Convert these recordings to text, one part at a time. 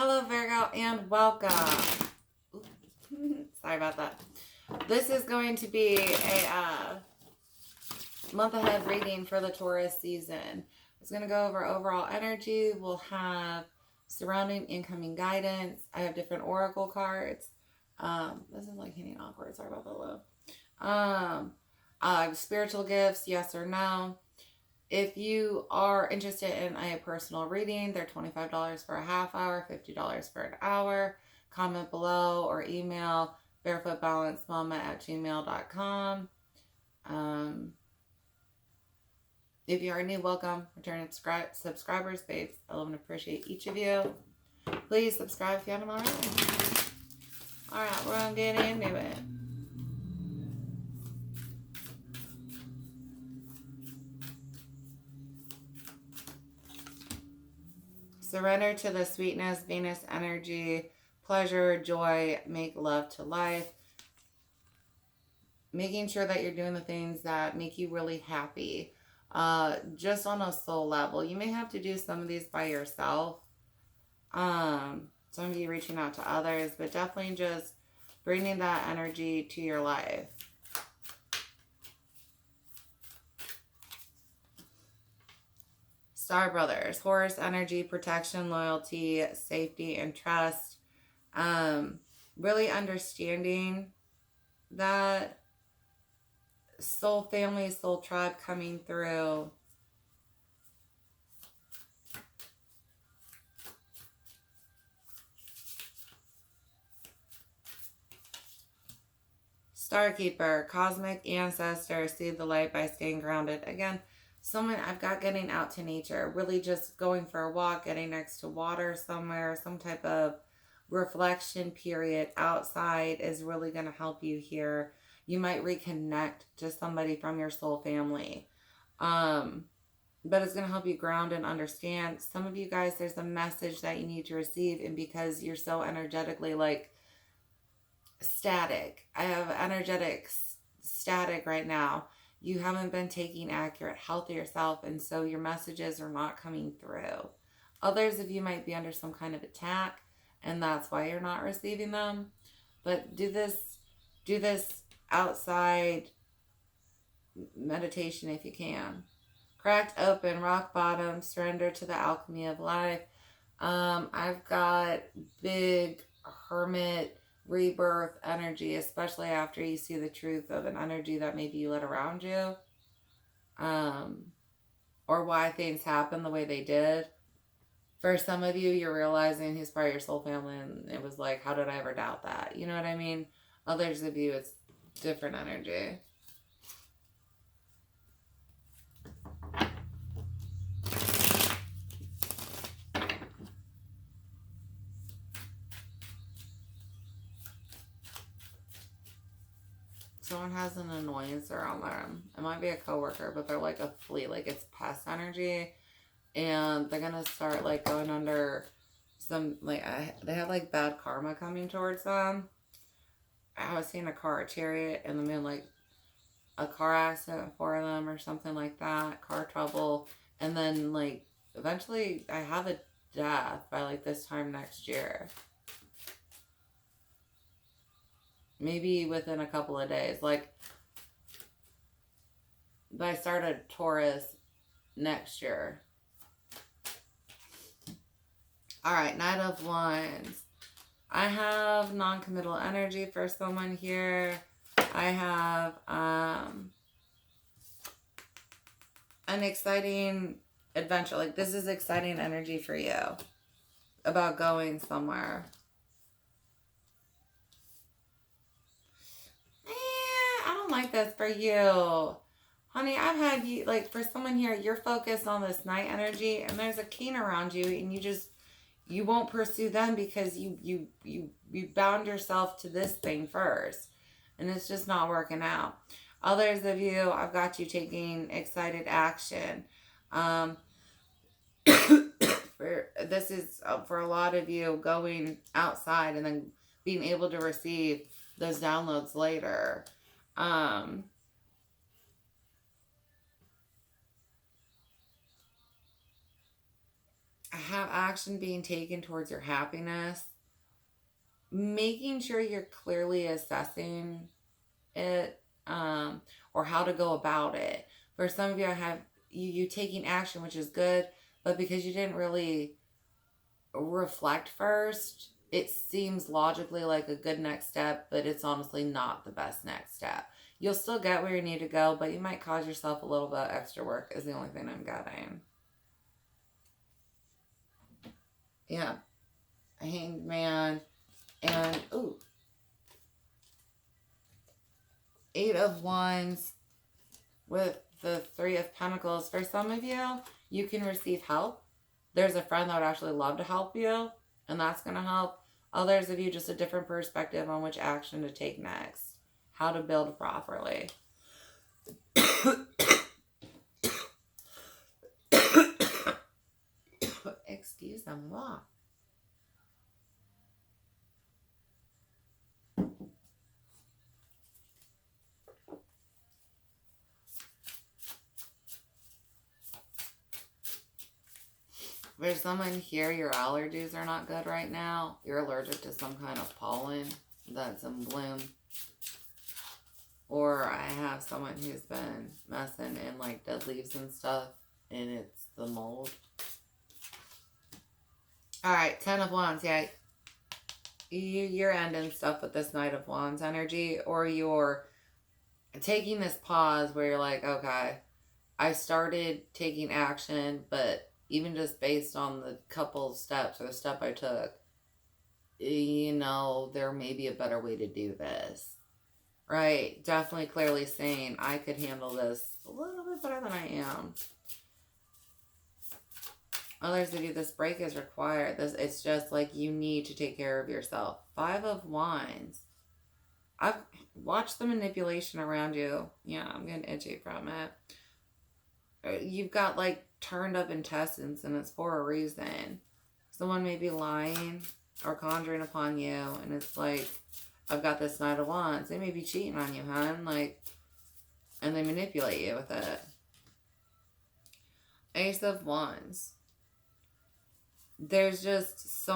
Hello, Virgo, and welcome. Sorry about that. This is going to be a month ahead reading for the Taurus season. It's going to go over overall energy. We'll have surrounding incoming guidance. I have different oracle cards. This is like hitting awkward. Sorry about the low. Spiritual gifts, yes or no. If you are interested in a personal reading, they're $25 for a half hour, $50 for an hour. Comment below or email BarefootBalancedMama@gmail.com. If you are new, welcome. Returning subscribers, babes. I love and appreciate each of you. Please subscribe if you haven't already. Alright, we're going to get into it. Surrender to the sweetness, Venus energy, pleasure, joy, make love to life. Making sure that you're doing the things that make you really happy. Just on a soul level. You may have to do some of these by yourself. Some of you reaching out to others, but definitely just bringing that energy to your life. Star Brothers, Horus energy, protection, loyalty, safety, and trust. Really understanding that soul family, soul tribe coming through. Starkeeper, cosmic ancestor, see the light by staying grounded. Again, someone I've got getting out to nature, really just going for a walk, getting next to water somewhere, some type of reflection period outside is really going to help you here. You might reconnect to somebody from your soul family. But it's going to help you ground and understand. Some of you guys, there's a message that you need to receive, and because you're so energetically like static, I have energetic static right now. You haven't been taking accurate health of yourself, and so your messages are not coming through. Others of you might be under some kind of attack, and that's why you're not receiving them. But do this outside meditation if you can. Cracked open, rock bottom, surrender to the alchemy of life. I've got big hermit rebirth energy, especially after you see the truth of an energy that maybe you let around you, or why things happen the way they did. For some of you, you're realizing he's part of your soul family, and it was like, how did I ever doubt that? You know what I mean? Others of you, it's different energy. Someone has an annoyance around them. It might be a coworker, but they're like a flea, like it's pest energy, and they're gonna start like going under some like they have like bad karma coming towards them. I was seeing a car, a chariot, and the moon, like a car accident for them or something like that, car trouble, and then like eventually I have a death by like this time next year. Maybe within a couple of days. Like, I started Taurus next year. Alright, Knight of Wands. I have non-committal energy for someone here. I have an exciting adventure. Like, this is exciting energy for you. About going somewhere. I don't like this for you. Honey, I've had you, like, for someone here, you're focused on this night energy, and there's a king around you, and you won't pursue them because you bound yourself to this thing first, and it's just not working out. Others of you, I've got you taking excited action. This is for a lot of you going outside and then being able to receive those downloads later. have action being taken towards your happiness, making sure you're clearly assessing it, or how to go about it. For some of you, I have you taking action, which is good, but because you didn't really reflect first, it seems logically like a good next step, but it's honestly not the best next step. You'll still get where you need to go, but you might cause yourself a little bit extra work, is the only thing I'm getting. Yeah. Hanged Man. And, ooh, 8 of Wands with the 3 of Pentacles. For some of you, you can receive help. There's a friend that would actually love to help you, and that's going to help. Others of you, just a different perspective on which action to take next. How to build properly. Excuse me. There's someone here, your allergies are not good right now. You're allergic to some kind of pollen that's in bloom. Or I have someone who's been messing in like dead leaves and stuff, and it's the mold. Alright, 10 of Wands, yeah. You're ending stuff with this Knight of Wands energy, or you're taking this pause where you're like, okay, I started taking action, but even just based on the couple steps or the step I took, you know, there may be a better way to do this. Right? Definitely clearly saying I could handle this a little bit better than I am. Others of you, this break is required. It's just like you need to take care of yourself. 5 of Wands. I've watched the manipulation around you. Yeah, I'm getting itchy from it. You've got like turned up intestines, and it's for a reason. Someone may be lying or conjuring upon you, and it's like, I've got this Knight of Wands. They may be cheating on you, hon. Like, and they manipulate you with it. Ace of Wands. There's just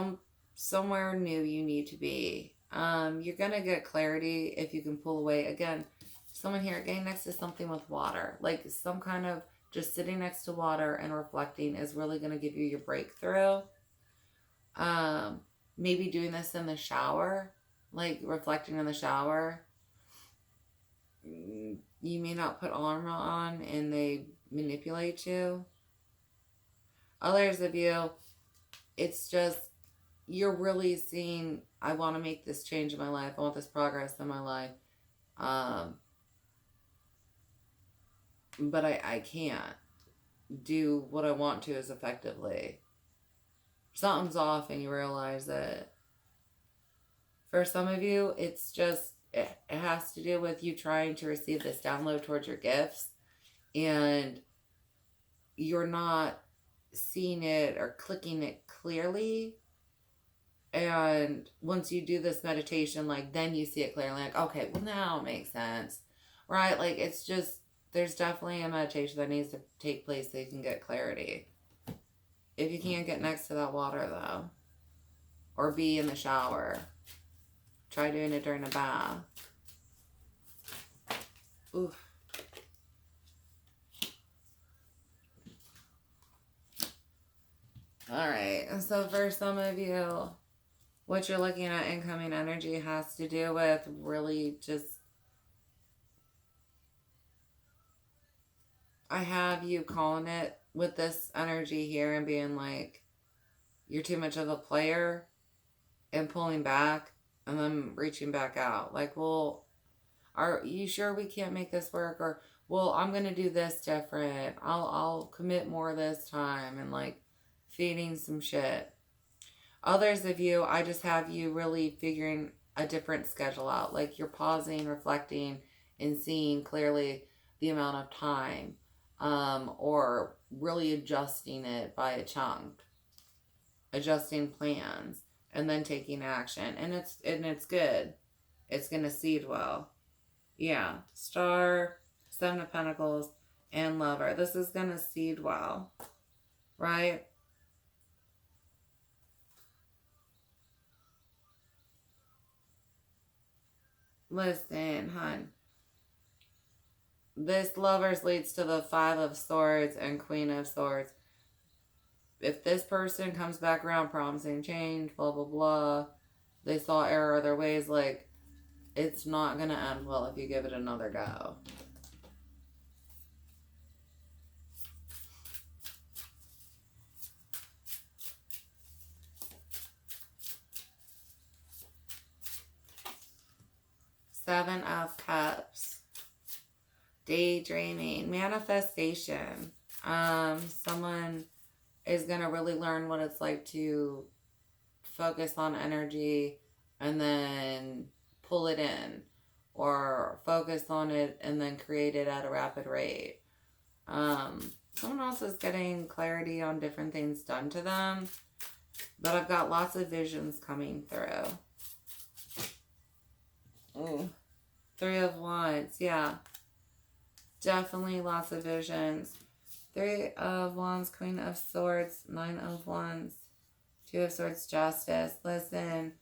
somewhere new you need to be. You're going to get clarity if you can pull away. Again, someone here getting next to something with water. Like some kind of just sitting next to water and reflecting is really going to give you your breakthrough. Maybe doing this in the shower. Like reflecting in the shower. You may not put armor on and they manipulate you. Others of you, it's just, you're really seeing, I want to make this change in my life. I want this progress in my life. But I can't do what I want to as effectively. Something's off and you realize that. For some of you, it's just, it has to do with you trying to receive this download towards your gifts. And you're not seeing it or clicking it clearly. And once you do this meditation, like, then you see it clearly. Like, okay, well, now it makes sense. Right? Like, it's just, there's definitely a meditation that needs to take place so you can get clarity. If you can't get next to that water, though, or be in the shower, try doing it during a bath. Oof. All right. So for some of you, what you're looking at incoming energy has to do with really just, I have you calling it with this energy here and being like, you're too much of a player, and pulling back and then reaching back out. Like, well, are you sure we can't make this work? Or, well, I'm going to do this different. I'll commit more this time, and like feeding some shit. Others of you, I just have you really figuring a different schedule out. Like you're pausing, reflecting, and seeing clearly the amount of time, or really adjusting it by a chunk, adjusting plans, and then taking action. And it's good. It's gonna seed well. Yeah, Star, 7 of Pentacles, and Lover. This is gonna seed well, right? Listen, hon. This Lovers leads to the Five of Swords and Queen of Swords. If this person comes back around promising change, blah, blah, blah, they saw error of their ways, like, it's not going to end well if you give it another go. Seven of Cups. Daydreaming. Manifestation. Someone is going to really learn what it's like to focus on energy and then pull it in, or focus on it and then create it at a rapid rate. Someone else is getting clarity on different things done to them, but I've got lots of visions coming through. Ooh. Three of Wands, yeah. Definitely lots of visions. Three of Wands, Queen of Swords, Nine of Wands, Two of Swords, Justice. Listen,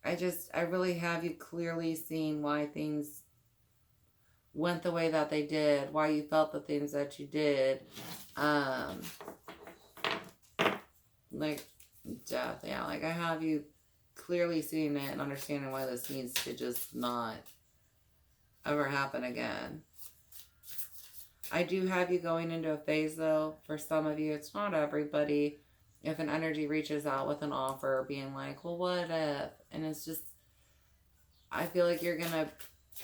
I really have you clearly seeing why things went the way that they did, why you felt the things that you did. Like death, yeah. Like I have you clearly seeing it and understanding why this needs to just not ever happen again. I do have you going into a phase, though. For some of you, it's not everybody. If an energy reaches out with an offer, being like, well, what if? And it's just, I feel like you're going to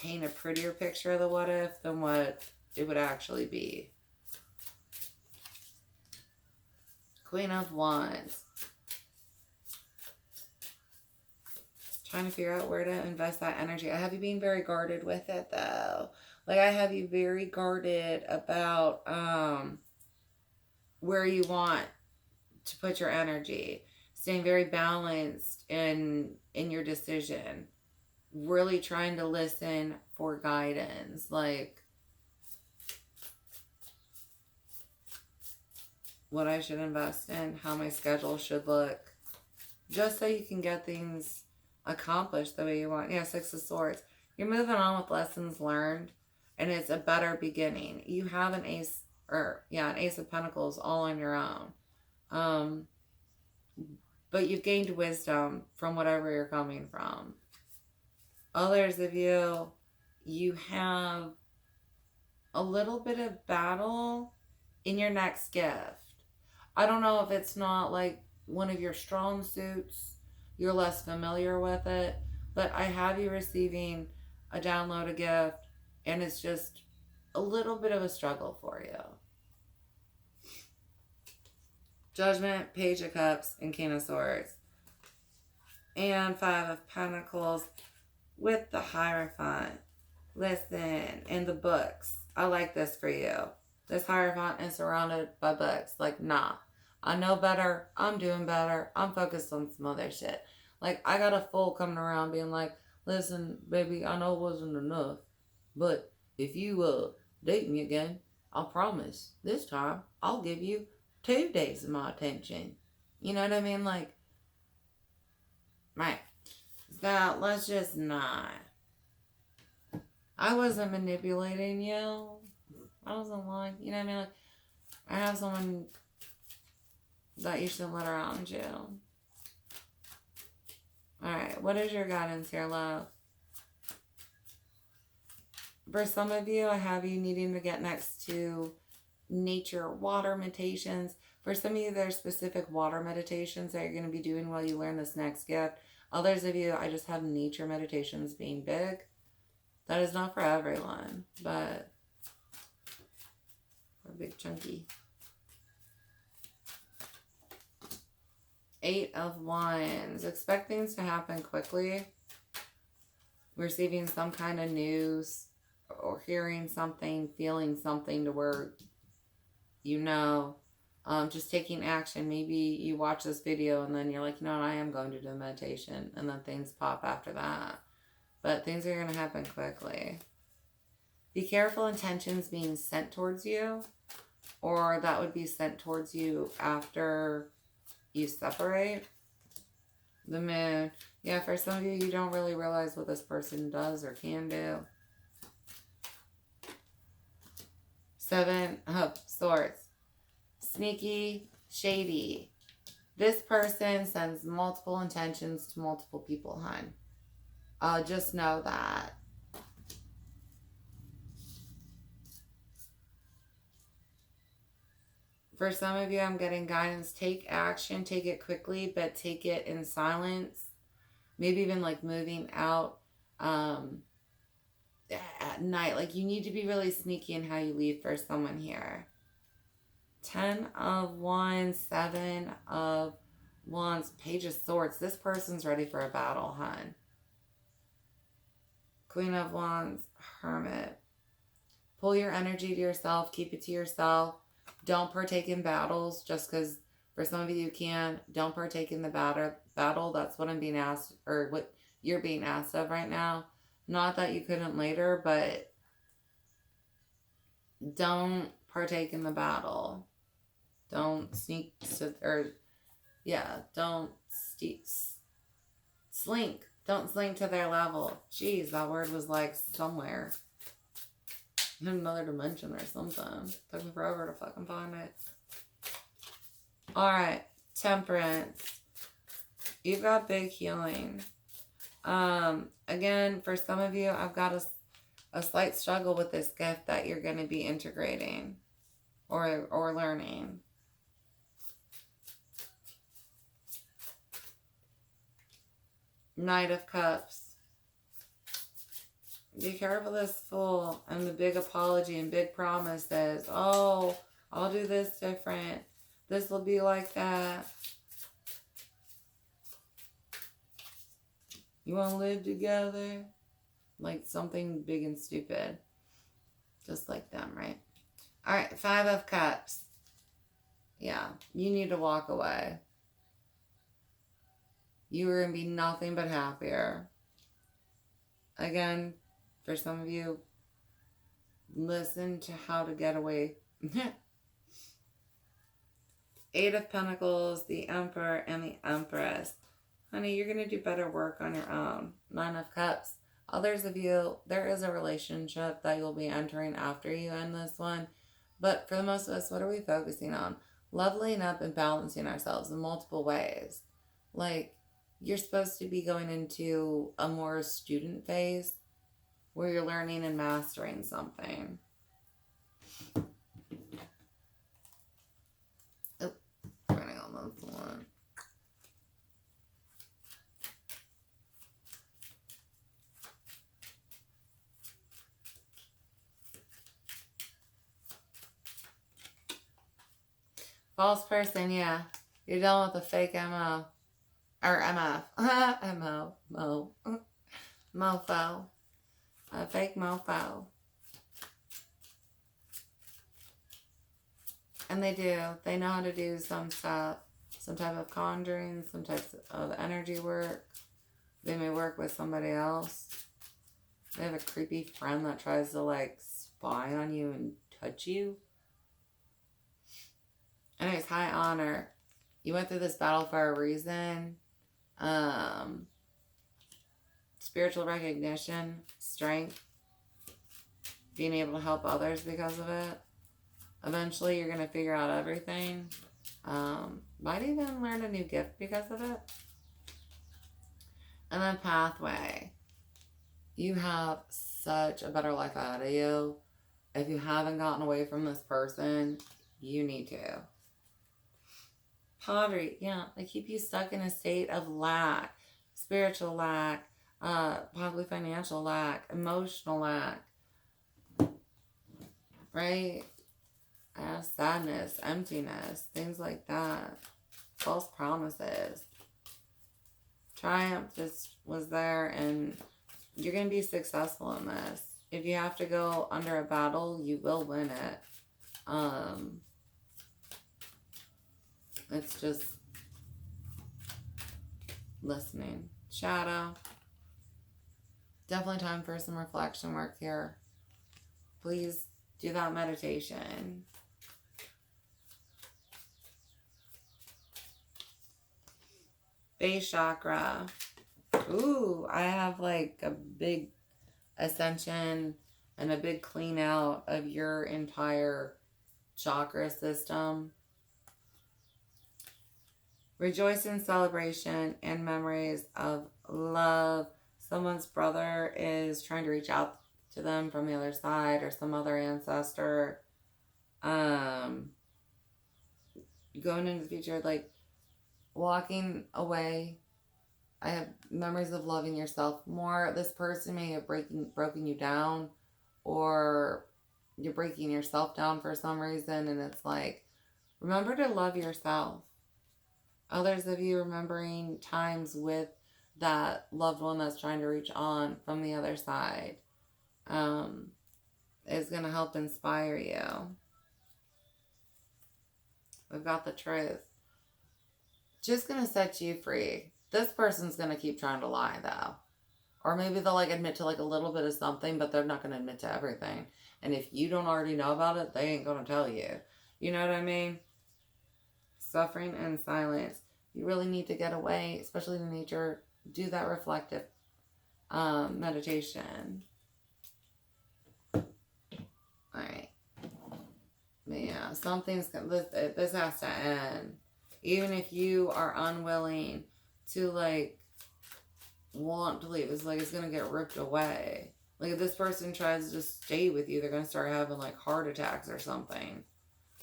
paint a prettier picture of the what if than what it would actually be. Queen of Wands. Trying to figure out where to invest that energy. I have you being very guarded with it, though. Like, I have you very guarded about where you want to put your energy. Staying very balanced in your decision. Really trying to listen for guidance. Like, what I should invest in. How my schedule should look. Just so you can get things accomplished the way you want. Yeah, Six of Swords. You're moving on with lessons learned. And it's a better beginning. You have an Ace of Pentacles all on your own. But you've gained wisdom from whatever you're coming from. Others of you, you have a little bit of battle in your next gift. I don't know if it's not like one of your strong suits. You're less familiar with it. But I have you receiving a download, a gift. And it's just a little bit of a struggle for you. Judgment, Page of Cups, and King of Swords. And Five of Pentacles with the Hierophant. Listen, in the books, I like this for you. This Hierophant is surrounded by books. Like, nah, I know better. I'm doing better. I'm focused on some other shit. Like, I got a fool coming around being like, listen, baby, I know it wasn't enough. But if you date me again, I'll promise this time I'll give you 2 days of my attention. You know what I mean? Like, right. Now, let's just not. I wasn't manipulating you. I wasn't lying. You know what I mean? Like, I have someone that you should let around you. Alright, what is your guidance here, love? For some of you, I have you needing to get next to nature, water meditations. For some of you, there's specific water meditations that you're going to be doing while you learn this next gift. Others of you, I just have nature meditations being big. That is not for everyone, but for big chunky. Eight of Wands. Expect things to happen quickly. Receiving some kind of news, or hearing something, feeling something to where you know, just taking action. Maybe you watch this video and then you're like, you know what, I am going to do a meditation, and then things pop after that. But things are going to happen quickly. Be careful intentions being sent towards you, or that would be sent towards you after you separate. The Moon. Yeah, for some of you, you don't really realize what this person does or can do. Seven of Swords. Sneaky, shady. This person sends multiple intentions to multiple people, hon. Just know that. For some of you, I'm getting guidance. Take action. Take it quickly, but take it in silence. Maybe even like moving out at night. Like you need to be really sneaky in how you leave for someone here. 10 of Wands, 7 of Wands, Page of Swords. This person's ready for a battle, hon. Queen of Wands, Hermit. Pull your energy to yourself. Keep it to yourself. Don't partake in battles just because for some of you can. Don't partake in the battle. That's what I'm being asked, or what you're being asked of right now. Not that you couldn't later, but don't partake in the battle. Don't sneak to, don't slink. Don't slink to their level. Jeez, that word was like somewhere. In another dimension or something. Took me forever to fucking find it. Alright, Temperance. You've got big healing. Again, for some of you, I've got a slight struggle with this gift that you're going to be integrating or learning. Knight of Cups. Be careful this Fool and the big apology and big promises. Oh, I'll do this different. This will be like that. You want to live together? Like something big and stupid. Just like them, right? Alright, 5 of Cups. Yeah, you need to walk away. You are going to be nothing but happier. Again, for some of you, listen to how to get away. 8 of Pentacles, the Emperor, and the Empress. Honey, you're going to do better work on your own. 9 of Cups. Others of you, there is a relationship that you'll be entering after you end this one. But for the most of us, what are we focusing on? Leveling up and balancing ourselves in multiple ways. Like, you're supposed to be going into a more student phase where you're learning and mastering something. Oh, running on this one. False person, yeah. You're dealing with a fake MO. Or MF. Mofo. A fake mofo. And they do. They know how to do some stuff. Some type of conjuring. Some types of energy work. They may work with somebody else. They have a creepy friend that tries to like spy on you and touch you. Anyways, high honor. You went through this battle for a reason. Spiritual recognition, strength, being able to help others because of it. Eventually, you're going to figure out everything. Might even learn a new gift because of it. And then pathway. You have such a better life ahead of you. If you haven't gotten away from this person, you need to. Poverty, yeah, they keep you stuck in a state of lack, spiritual lack, possibly financial lack, emotional lack, right? Sadness, emptiness, things like that. False promises. Triumph just was there, and you're going to be successful in this. If you have to go under a battle, you will win it. It's just listening. Shadow. Definitely time for some reflection work here. Please do that meditation. Base chakra. Ooh, I have like a big ascension and a big clean out of your entire chakra system. Rejoice in celebration and memories of love. Someone's brother is trying to reach out to them from the other side, or some other ancestor. Going into the future, like walking away. I have memories of loving yourself more. This person may have broken you down, or you're breaking yourself down for some reason, and it's like, remember to love yourself. Others of you remembering times with that loved one that's trying to reach on from the other side is going to help inspire you. We've got the truth. Just going to set you free. This person's going to keep trying to lie, though. Or maybe they'll like admit to like a little bit of something, but they're not going to admit to everything. And if you don't already know about it, they ain't going to tell you. You know what I mean? Suffering and silence. You really need to get away, especially in nature. Do that reflective meditation. Alright. Yeah, this has to end. Even if you are unwilling to like want to leave, it's like it's going to get ripped away. Like if this person tries to stay with you, they're going to start having like heart attacks or something.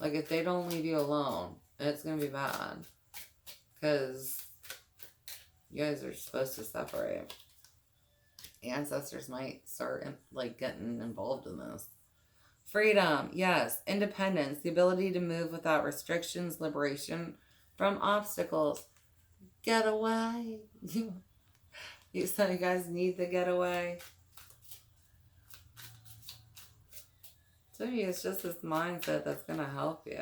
Like if they don't leave you alone, it's going to be bad. Because you guys are supposed to separate. Ancestors might start like getting involved in this. Freedom, yes. Independence, the ability to move without restrictions, liberation from obstacles. Get away. You said you guys need to get away. To me, it's just this mindset that's going to help you.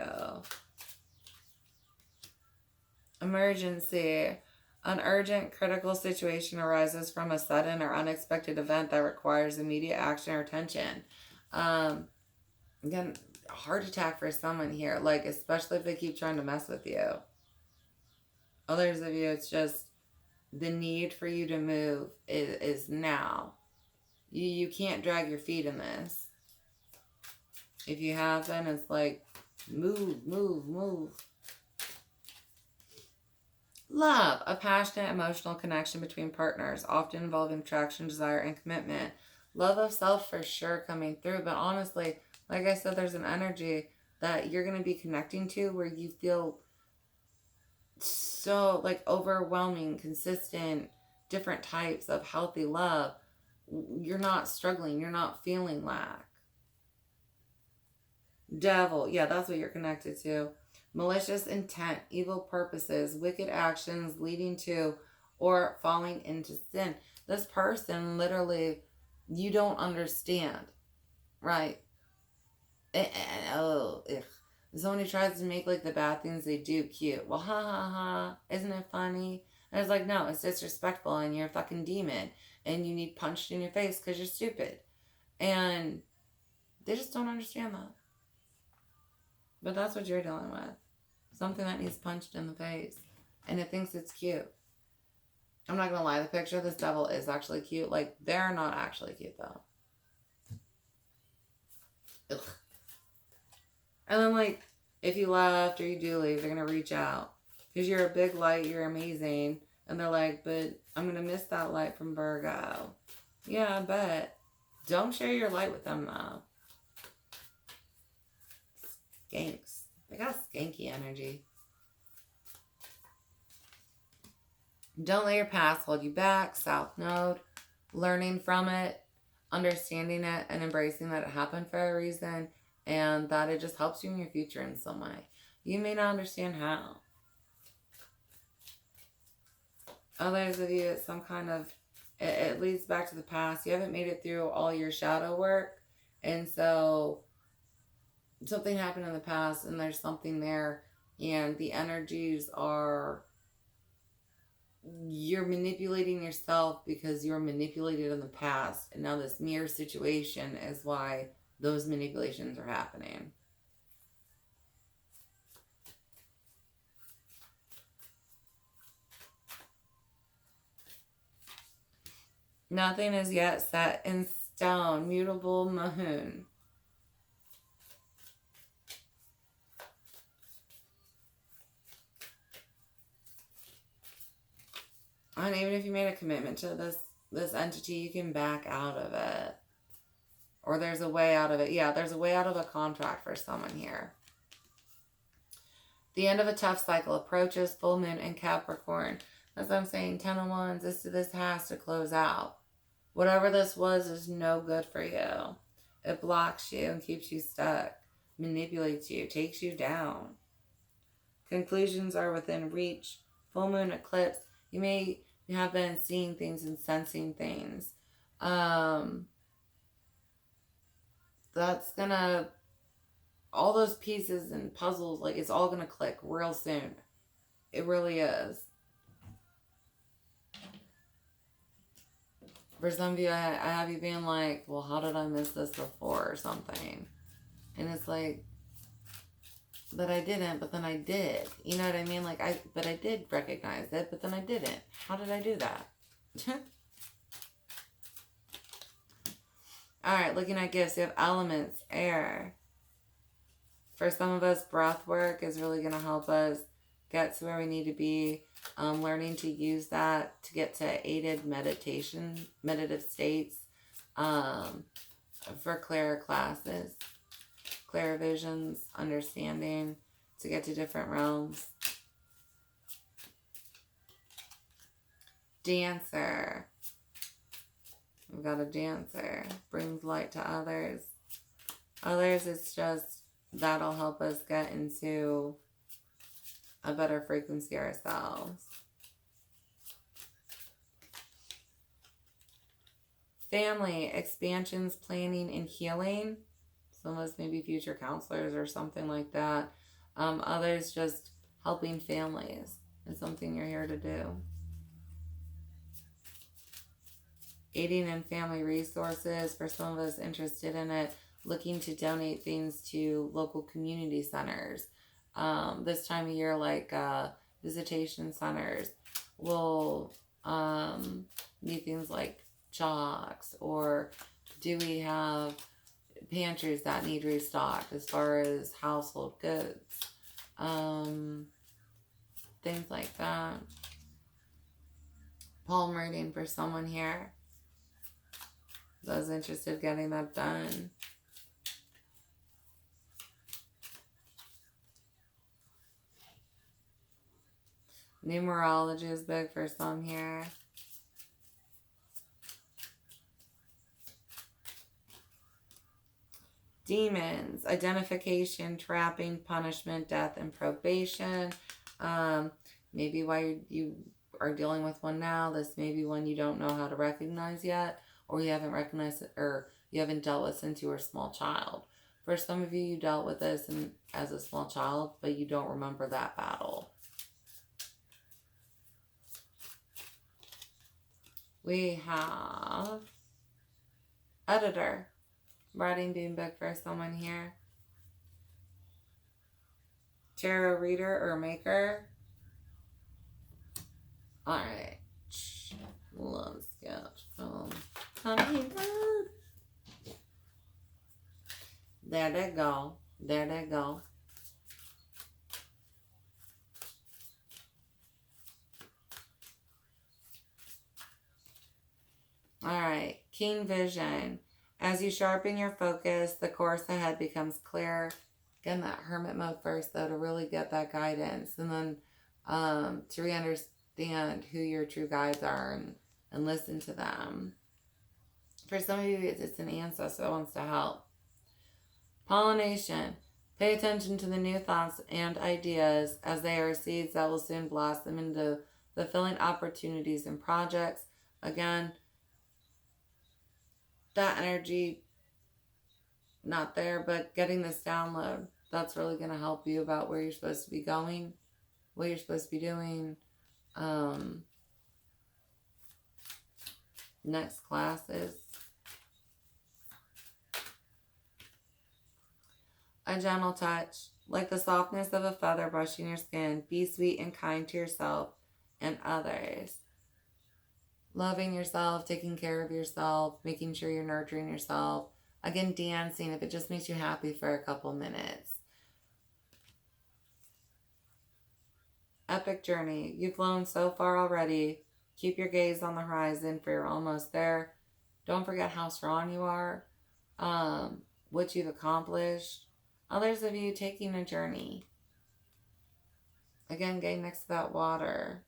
Emergency. An urgent, critical situation arises from a sudden or unexpected event that requires immediate action or attention. Again, a heart attack for someone here, like especially if they keep trying to mess with you. Others of you, it's just the need for you to move is now. You can't drag your feet in this. If you have, then it's like move, move, move. Love, a passionate emotional connection between partners, often involving attraction, desire, and commitment. Love of self for sure coming through, but honestly, like I said, there's an energy that you're going to be connecting to where you feel so like overwhelming, consistent, different types of healthy love. You're not struggling. You're not feeling lack. Devil, yeah, that's what you're connected to. Malicious intent, evil purposes, wicked actions leading to or falling into sin. This person, literally, you don't understand, right? Someone who tries to make like the bad things they do cute. Well, ha ha ha, isn't it funny? And it's like, no, it's disrespectful and you're a fucking demon and you need punched in your face because you're stupid. And they just don't understand that. But that's what you're dealing with. Something that needs punched in the face. And it thinks it's cute. I'm not going to lie. The picture of this devil is actually cute. Like, they're not actually cute, though. Ugh. And then, like, if you left or you do leave, they're going to reach out. Because you're a big light. You're amazing. And they're like, but I'm going to miss that light from Virgo. Yeah, I bet. Don't share your light with them, though. Skanks. They got skanky energy. Don't let your past hold you back. South Node. Learning from it. Understanding it. And embracing that it happened for a reason. And that it just helps you in your future in some way. You may not understand how. Others of you, it's some kind of... It leads back to the past. You haven't made it through all your shadow work. And so... something happened in the past and there's something there and the energies are, you're manipulating yourself because you're manipulated in the past, and now this mirror situation is why those manipulations are happening. Nothing is yet set in stone. Mutable moon. And even if you made a commitment to this entity, you can back out of it. Or there's a way out of it. Yeah, there's a way out of a contract for someone here. The end of a tough cycle approaches. Full moon in Capricorn. As I'm saying, 10 of Wands, this has to close out. Whatever this was is no good for you. It blocks you and keeps you stuck, manipulates you, takes you down. Conclusions are within reach. Full moon eclipse. You may have been seeing things and sensing things. That's gonna, all those pieces and puzzles, like, it's all gonna click real soon. It really is. For some of you, I have you being like, well, how did I miss this before or something? And it's like, but I didn't, but then I did. You know what I mean? Like, but I did recognize it, but then I didn't. How did I do that? All right, looking at gifts, you have elements, air. For some of us, breath work is really going to help us get to where we need to be. Learning to use that to get to aided meditative states for clearer classes, clearer visions, understanding, to get to different realms. Dancer. We've got a dancer. Brings light to others. Others, it's just, that'll help us get into a better frequency ourselves. Family, expansions, planning, and healing. Some of us maybe future counselors or something like that. Others just helping families is something you're here to do. Aiding in family resources, for some of us interested in it, looking to donate things to local community centers. This time of year, like visitation centers will need things like chalks, or do we have pantries that need restocked as far as household goods, things like that. Palm reading for someone here. Those interested in getting that done. Numerology is big for some here. Demons, identification, trapping, punishment, death, and probation. Maybe why you are dealing with one now. This may be one you don't know how to recognize yet, or you haven't recognized it, or you haven't dealt with since you were a small child. For some of you, you dealt with this as a small child, but you don't remember that battle. We have editor, writing being big for someone here. Tarot reader or maker. All right, let's get honey. There they go. There they go. All right, keen vision. As you sharpen your focus, the course ahead becomes clear. Again, that hermit mode first, though, to really get that guidance. And then to re-understand who your true guides are and listen to them. For some of you, it's an ancestor that wants to help. Pollination. Pay attention to the new thoughts and ideas, as they are seeds that will soon blossom into fulfilling opportunities and projects. Again, that energy, not there, but getting this download, that's really going to help you about where you're supposed to be going, what you're supposed to be doing, next classes. A gentle touch, like the softness of a feather brushing your skin. Be sweet and kind to yourself and others. loving yourself, taking care of yourself, making sure you're nurturing yourself. Again, dancing if it just makes you happy for a couple minutes. Epic journey. You've flown so far already. Keep your gaze on the horizon, for you're almost there. Don't forget how strong you are, what you've accomplished. Others of you taking a journey. Again, getting next to that water.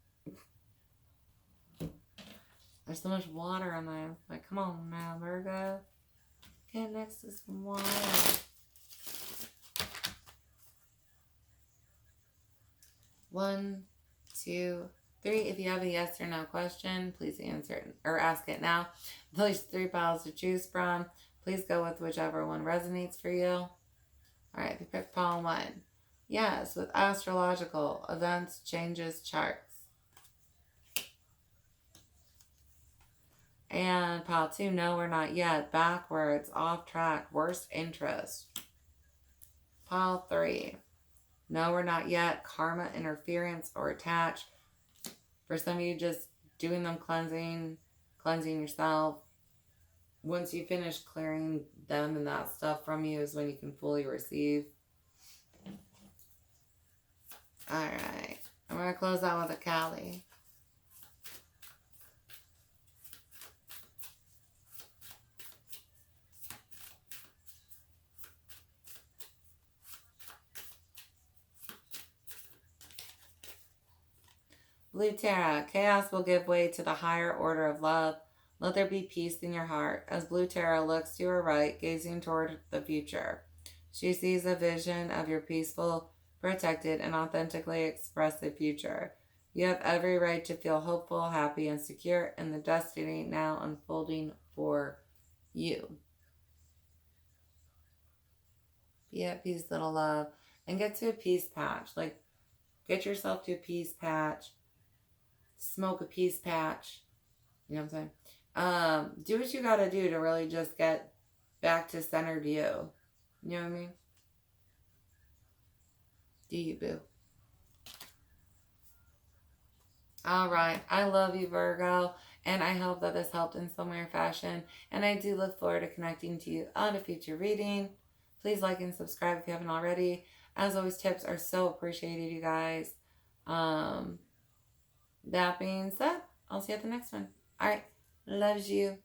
There's so much water on there. Like, come on now, Virgo. Get next to some water. One, two, three. If you have a yes or no question, please answer it or ask it now. There's 3 piles to choose from. Please go with whichever one resonates for you. All right, if you pick pile 1. Yes, with astrological events, changes, charts. And pile 2, no, we're not yet. Backwards, off track, worst interest. Pile 3, no, we're not yet. Karma, interference, or attach. For some of you, just doing them cleansing yourself. Once you finish clearing them and that stuff from you is when you can fully receive. Alright, I'm going to close out with a Cali. Blue Terra, chaos will give way to the higher order of love. Let there be peace in your heart. As Blue Terra looks to her right, gazing toward the future, she sees a vision of your peaceful, protected, and authentically expressive future. You have every right to feel hopeful, happy, and secure in the destiny now unfolding for you. Be at peace, little love, and get to a peace patch. Like, get yourself to a peace patch. Smoke a peace patch. You know what I'm saying? Do what you gotta do to really just get back to centered you. You know what I mean? Do you, boo? Alright. I love you, Virgo. And I hope that this helped in some way or fashion. And I do look forward to connecting to you on a future reading. Please like and subscribe if you haven't already. As always, tips are so appreciated, you guys. That being said, I'll see you at the next one. Alright. Loves you.